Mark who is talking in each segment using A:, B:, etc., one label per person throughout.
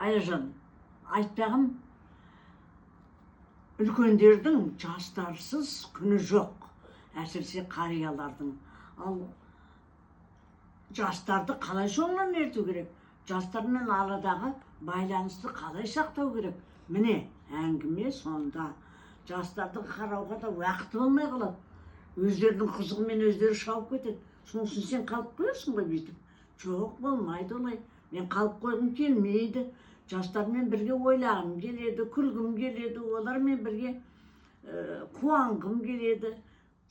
A: Айжан, айтпағым, үлкендердің жастарсыз күні жоқ, әсіресе қариялардың. Ал жастарды қалай соңынан ерту керек? Жастармен арадағы байланысты қалай сақтау керек? Міне, әңгіме сонда. Жастарды қарауға да уақыты болмай қалады. Өздерінің қызығымен өздері шауып кетеді. Сонысын сен қалып қоясың ғой бүйтіп. Жоқ, болмайды олай. Мен қалып қойғым келмейді. Жастармен бірге ойлағым келеді, күлгім келеді, олармен бірге қуанғым келеді.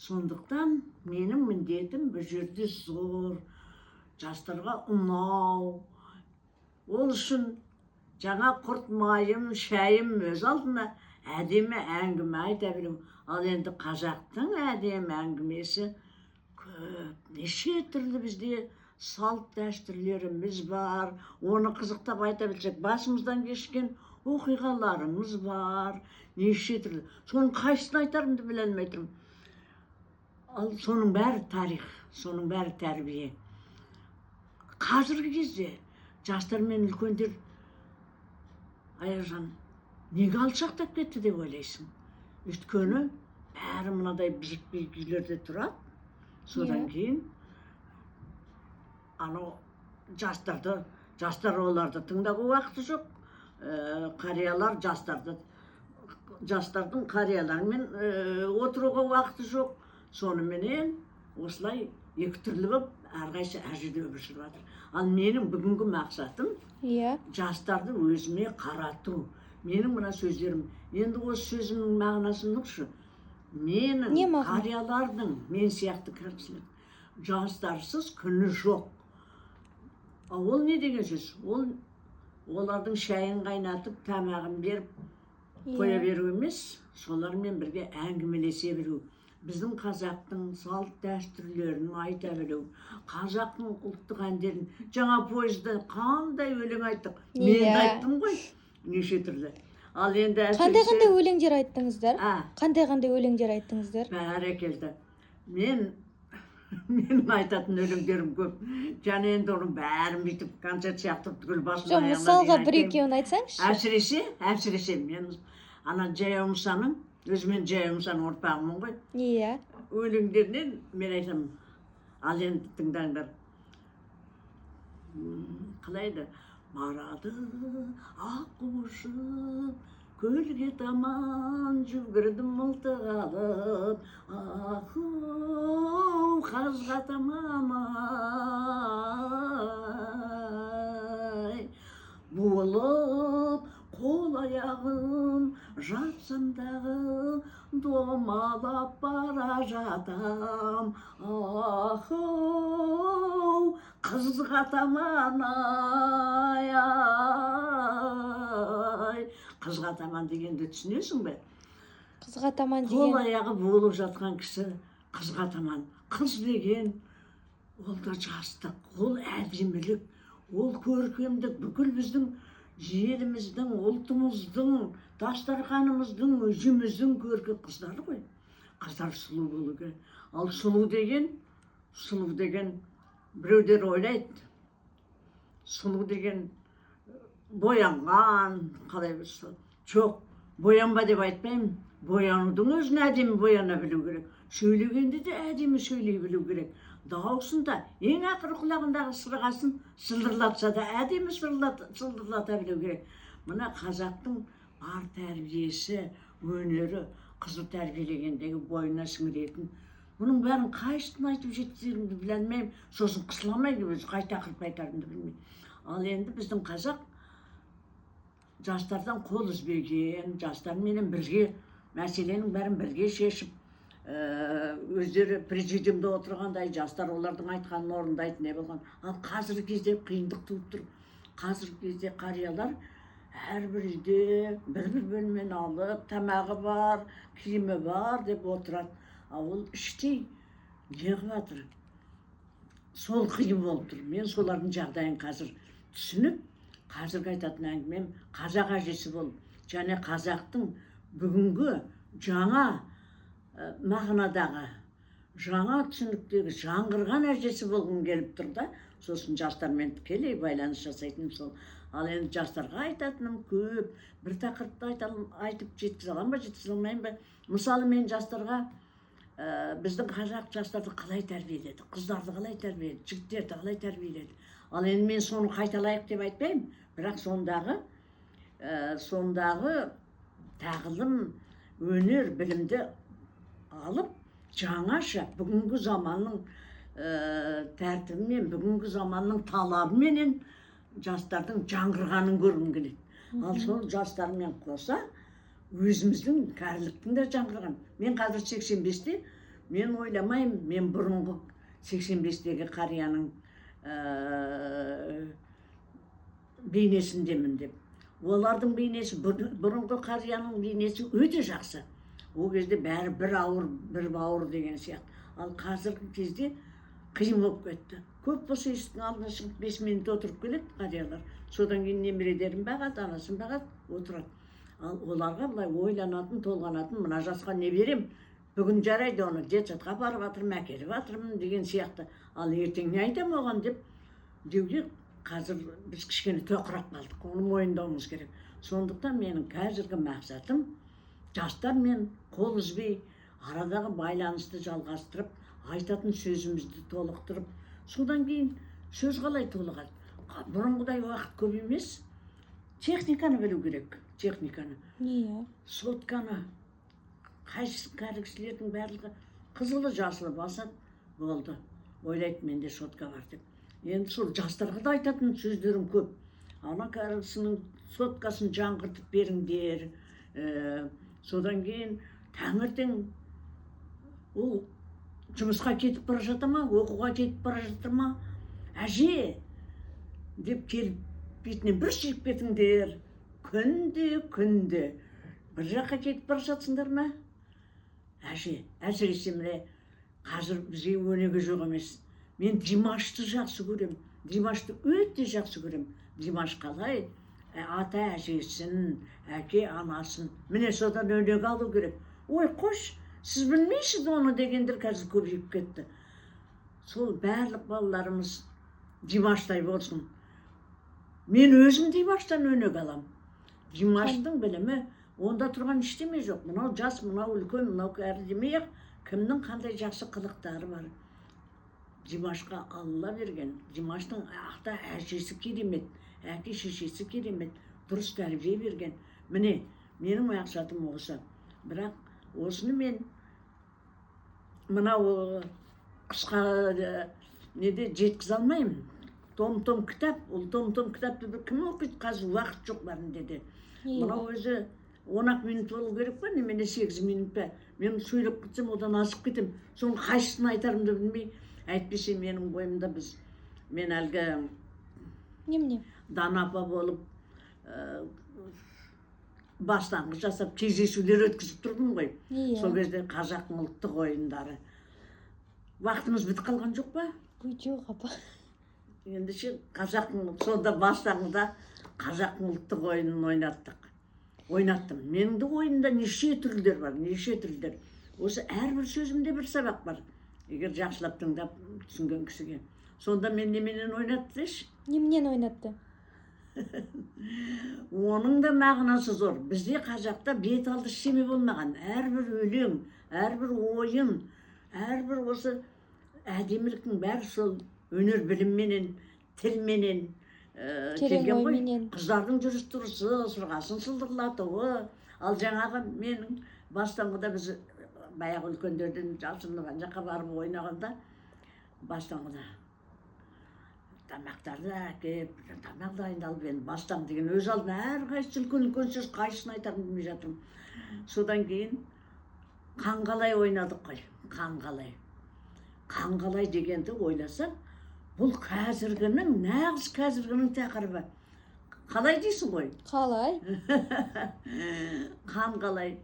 A: Сондықтан менің міндетім бұл жерде зор. Жастарға ұнау. Ол үшін жаңа құрт майым, шайым өз алдына әдемі әңгіме айта білу. Ал енді қазақтың әдемі әңгімесі көп. Неше түрлі бізде салт дәстүрлеріміз бар. Оны қызықтап айта білсек, басымыздан кешкен оқиғаларымыз бар. Неше түрлі. Соның қайсысын айтарымды біле алмай тұрмын. Ал соның бәрі тарих, соның бәрі тәрбие. Қазіргі кезде жастар мен үлкендер, Аяжан, неге алшақтап кетті деп ойлайсың? Өйткені бәрі мынадай биік үйлерде тұрады. Содан кейін анау жастар оларды тыңдауға уақыты жоқ. Қариялар жастардың қариялармен отыруға уақыты жоқ. Соныменен осылай екі түрлі болып әрқайсы әр жерде өмір сүріп жатыр. Ал менің бүгінгі мақсатым жастарды өзіме қарату. Менің мына сөздерім, енді осы сөзімнің мағынасын ұқшы. Менің қариялардың, мен сияқты кісілер, жастарсыз күні жоқ. Ол не деген сөз? Олардың шайын қайнатып, тамағын беріп қоя беру емес, солармен бірге әңгімелесе беру. Біздің қазақтың салт дәстүрлерін айта білу, қазақтың ұлттық әндерін. Жаңа пойызда қандай өлең айттық? Мен айттым ғой, неше түрлі. Ал енді
B: қандай өлеңдер айттыңыздар? Қандай өлеңдер айттыңыздар?
A: Бәрекелді. Менің айтатын өлеңдерім көп. Және енді оның бәрін бүйтіп концерт сияқты түгіл басына аяғына.
B: Мысалға бір-екеуін айтсаңызшы.
A: Әсіресе мен ана Жаяу Мұсаның, өзімен Жаяу Мұсаның ұрпағымын ғой.
B: Иә.
A: Өлеңдерінен мен айтамын. Ал енді тыңдаңдар. Қалайды? Барады ақ ұшып, көлге таман жүгірдім мылтық алып, аху қазға таман ай, болып қол аяғым жатсам дағы, домалап бара жатам, аху қызға таман ай. Қызға таман дегенді түсінесің бе?
B: Қызға таман деген.
A: Қол аяғы болып жатқан кісі қызға таман. Қыз деген ол да жастық, ол әдемілік, ол көркемдік. Бүкіл біздің жеріміздің, ұлтымыздың, дастарханымыздың, өзіміздің көркі қыздары ғой. Қыздар сұлу болу керек. Ал сұлу деген біреулер ойлайды. Сұлу деген боянған, қалай болса. Жоқ, боянба деп айтпаймын. Боянудың өзін әдемі бояна білу керек. Сөйлегенде де әдемі сөйлей білу керек. Даусында ең ақыры құлағындағы сырғасын сылдырлатса да әдемі сылдырлата білу керек. Мына қазақтың бар тәрбиесі, өнері, қызы тәрбиелегендегі бойына сіңіретін. Бұның бәрін қайсысын айтып жеткізерімді біле алмаймын. Сосын қысыламай өзі қай тақырып айтарымды білмеймін. Ал енді біздің қазақ жастардан қол үзбеген, жастарменен бірге мәселенің бәрін бірге шешіп, өздері президиумда отырғандай жастар олардың айтқанын орындайды не болған. Ал қазіргі кезде қиындық туып тұр. Қазіргі кезде қариялар әрбір үйде бір бөлмені алып, тамағы бар, киімі бар деп отырады. Ал ол іштей не қылып жатыр? Сол қиын болып тұр. Мен солардың жағдайын қазір түсініп, қазіргі айтатын әңгімем қазақ әжесі болып, және қазақтың бүгінгі жаңа мағынадағы, жаңа түсініктегі жаңғырған әжесі болғым келіп тұр да. Сосын жастармен тікелей байланыс жасайтын сол. Ал енді жастарға айтатыным көп. Бір тақырыпты айтып жеткізе аламын ба, жеткізе алмаймын ба? Мысалы мен жастарға біздің қазақ жастарды қалай тәрбиеледі, қыздарды қалай тәрбиеледі, жігіттерді қалай тәрбиеледі. Ал енді мен соны қайталайық деп айтпаймын, бірақ сондағы тағылым, өнер, білімді алып, жаңаша бүгінгі заманның тәртібімен, бүгінгі заманның талабыменен жастардың жаңғырғанын көргім келеді. Ал сол жастармен қоса өзіміздің кәріліктің де жаңғырған. Мен қазір 85-те, мен ойламаймын, мен бұрынғы 85-тегі қарияның бейнесіндемін деп. Олардың бейнесі, бұрынғы қарияның бейнесі өте жақсы. Ол кезде бәрі бір ауыр, бір бауыр деген сияқты. Ал қазіргі кезде қиын болып кетті. Көп болса есіктің алдына шығып 5 минут отырып келеді қариялар. Содан кейін немерелерін бағады, анасын бағады, отырады. Ал оларға былай ойланатын, толғанатын, мына жасқа не берем? Бүгін жарайды, оны детсадқа апарып жатырмын, әкеліп жатырмын деген сияқты. Ал ертең не айтам оған деуге қазір біз кішкене тоқырап қалдық. Оны мойындауымыз керек. Сондықтан менің қазіргі мақсатым жастармен қол үзбей, арадағы байланысты жалғастырып, айтатын сөзімізді толықтырып, содан кейін сөз қалай толығады? Бұрынғыдай уақыт көп емес. Техниканы білу керек, техниканы.
B: Иә.
A: Сотканы. Қайсы кәрі кісілердің барлығы қызылы жасылы басады, болды. Ойлайды, менде сотка бар деп. Енді сол жастарға да айтатын сөздерім көп. Ана кәрі кісінің соткасын жаңғыртып беріңдер. Содан кейін таңертең ол жұмысқа кетіп бара жатыр ма, оқуға кетіп бара жатыр ма? Әже деп келіп бетінен бір сүйіп кетіңдер. Күнде бір жаққа кетіп бара жатсыңдар ма? Әже, әсіресе міне қазір бізге өнеге жоқ емес. Мен Димашты жақсы көрем. Димашты өте жақсы көрем. Димаш қалай? Ата әжесін, әке анасын. Міне содан өнеге алу керек. Ой, қош, сіз білмейсіз оны дегендер қазір көбейіп кетті. Сол барлық балаларымыз Димаштай болсын. Мен өзім Димаштан өнеге алам. Димаштың білімі, онда тұрған ештеме жоқ. Мынау жас, мынау үлкен, мынау кәрі демей-ақ, кімнің қандай жақсы қылықтары бар. Димашқа Алла берген. Димаштың ата әжесі керемет, әке шешесі керемет, дұрыс тәрбие берген. Міне, менің мақсатым осы. Бірақ осыны мен мынау қысқа неде жеткізе алмаймын. Том-том кітап, ол том-том кітапты кім оқиды? Қазір уақыт жоқ бәрінде де. Мынау өзі 10 минут болу керек па, немене 8 минут па? Мен сөйлеп кетсем, одан асып кетем. Соның қайсысын айтарымды білмей, әйтпесе менің бойымда мен әлгі Дана апа болып бастаңғы жасап кездесулер өткізіп тұрдым ғой. Сол кезде қазақтың ұлттық ойындары. Вақытымыз бітіп қалған жоқ па?
B: Жоқ апа.
A: Ендеше сонда бастаңғыда қазақтың ұлттық ойынын ойнаттым. Менің де ойында неше түрлер бар, неше түрлер. Осы әрбір сөзімде бір сабақ бар. Егер жақсылап тыңдап түсінген кісіге. Сонда мен неменен ойнатты деші?
B: Неменен ойнатты?
A: Оның да мағынасы зор. Бізде қазақта бет алды ештеме болмаған. Әрбір өлең, әрбір ойын, әрбір осы әдеміліктің бәрі сол өнер білімменен, тілменен келген ғой. Қыздардың жүріс тұрысы, сырғасын сылдырлатуы. Ал жаңағы менің бастаңғыда біз баяғы үлкендерден Жалшынған жаққа барып ойнағанда бастаңғыда тамақтарды әкеп, тамақ дайындалып енді бастаң деген өз алдына әрқайсысы үлкен сөз, қайсысын айтарымды білмей жатырмын. Содан кейін қанғалай ойнадық қой, қанғалай. Қанғалай дегенді ойласақ, бұл қазіргінің, нағыз қазіргінің тақырыбы. Қалай дейсің ғой?
B: Қалай?
A: Қанғалай.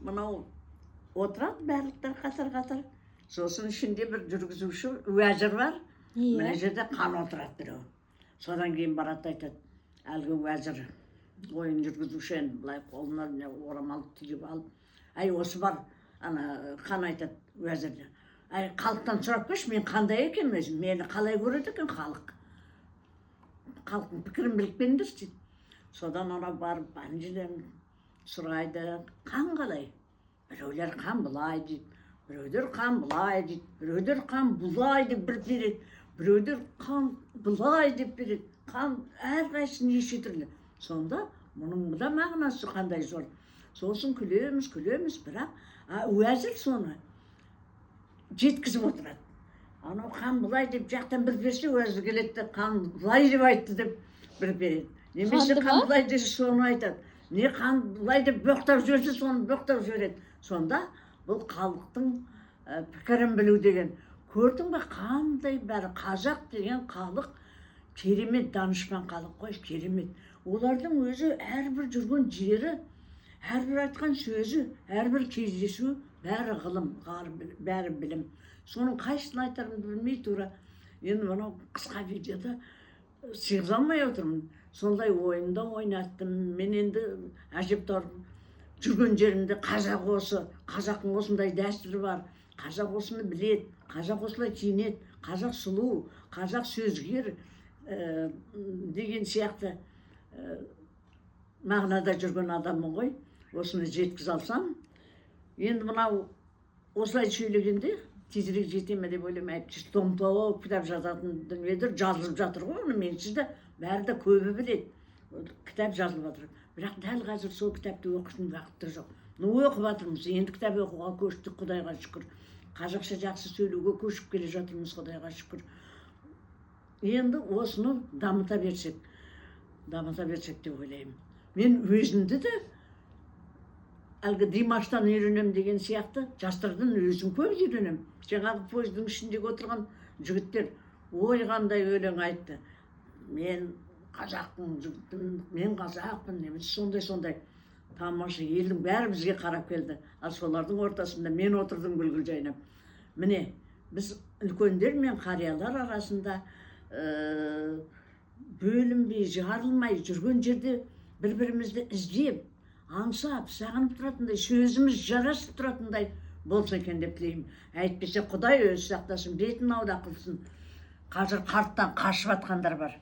A: Мынау отырады барлықтар қатар-қатар. Сосын ішінде бір жүргізуші уәзір бар. Мына жерде қан отырады біреу. Содан кейін барады айтады, әлгі уәзір ойын жүргізуші енді былай қолына орамал түйіп алып, ай осы бар, ана қан айтады уәзірде. Ай халықтан сұрап көрші, мен қандай екен өзім, мені қалай көреді екен халық. Халықтың пікірін біліп беріңдерші дейді. содан ана барып ана жерден сұрайды, қан қалай? Біреулер қан былай дейді, біреулер қан былай дейді, біреулер қан бұлай деп бір береді, біреулер қан былай деп береді. Қан әрқайсысы неше түрлі. Сонда мұның да мағынасы қандай зор. Сосын күлеміз, бірақ уәзір соны жеткізіп отырады. Анау қан былай деп жақтан бір берсе, уәзір келеді, қан былай деп айтты деп бір береді. Немесе қан былай десе соны айтады. Не қан былай деп боқтап жіберсе, соны боқтап жібереді. Сонда бұл халықтың пікірін білу деген. Көрдің бе қандай бәрі? Қазақ деген халық керемет данышпан халық қой, керемет. Олардың өзі әрбір жүрген жері, әрбір айтқан сөзі, әрбір кездесу, бәрі ғылым, бәрі білім. Соның қайсысын айтарымды білмей тура. Енді мынау қысқа видеода сыйғыза алмай отырмын. Сондай ойында ойнаттым. Мен енді әжептәуір жүрген жерімде қазақ осы, қазақтың осындай дәстүрі бар. Қазақ осыны біледі, қазақ осылай киінеді, қазақ сұлу, қазақ сөзгер деген сияқты мағынада жүрген адаммын ғой. Осыны жеткізе алсам, енді мынау осылай сөйлегенде тезірек жете ме деп ойлаймын. Әйтпесе том-том кітап жазатын дүниелер жазылып жатыр ғой, оны менсіз де бәрі де көбі біледі. Кітап жазылып жатыр. Бірақ дәл қазір сол кітапты оқитын уақытта жоқ. Оқып жатырмыз, енді кітап оқуға көштік, Құдайға шүкір. Қазақша жақсы сөйлеуге көшіп келе жатырмыз, Құдайға шүкір. Енді осыны дамыта берсек деп ойлаймын. Мен өзімді де әлгі Димаштан үйренем деген сияқты жастардан өзім көп үйренем. Жаңағы пойыздың ішіндегі отырған жігіттер ой қандай өлең айтты. Мен қазақпын, жігітпін, мен қазақпын, немесе сондай тамаша. Елдің бәрі бізге қарап келді. Ал солардың ортасында мен отырдым гүл жайнап. Міне, біз үлкендер мен қариялар арасында бөлінбей, жарылмай жүрген жерде бір-бірімізді іздеп, аңсап, сағынып тұратындай, сөзіміз жарасып тұратындай болса екен деп тілеймін. Әйтпесе Құдай өзі сақтасын, бетін ауда қылсын. Қазір қарттан қашып жатқандар бар.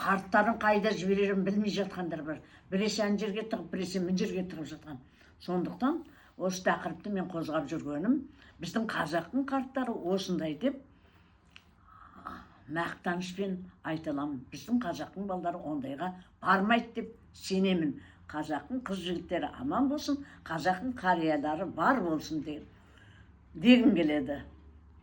A: Қарттарын қайда жіберерін білмей жатқандар бар. Біресе ана жерге тығып, біресе мына жерге тығып жатқан. Сондықтан осы тақырыпты мен қозғап жүргенім, біздің қазақтың қарттары осындай деп мақтанышпен айта аламын. Біздің қазақтың балдары ондайға бармайды деп сенемін. Қазақтың қыз жігіттері аман болсын, қазақтың қариялары бар болсын дегім келеді.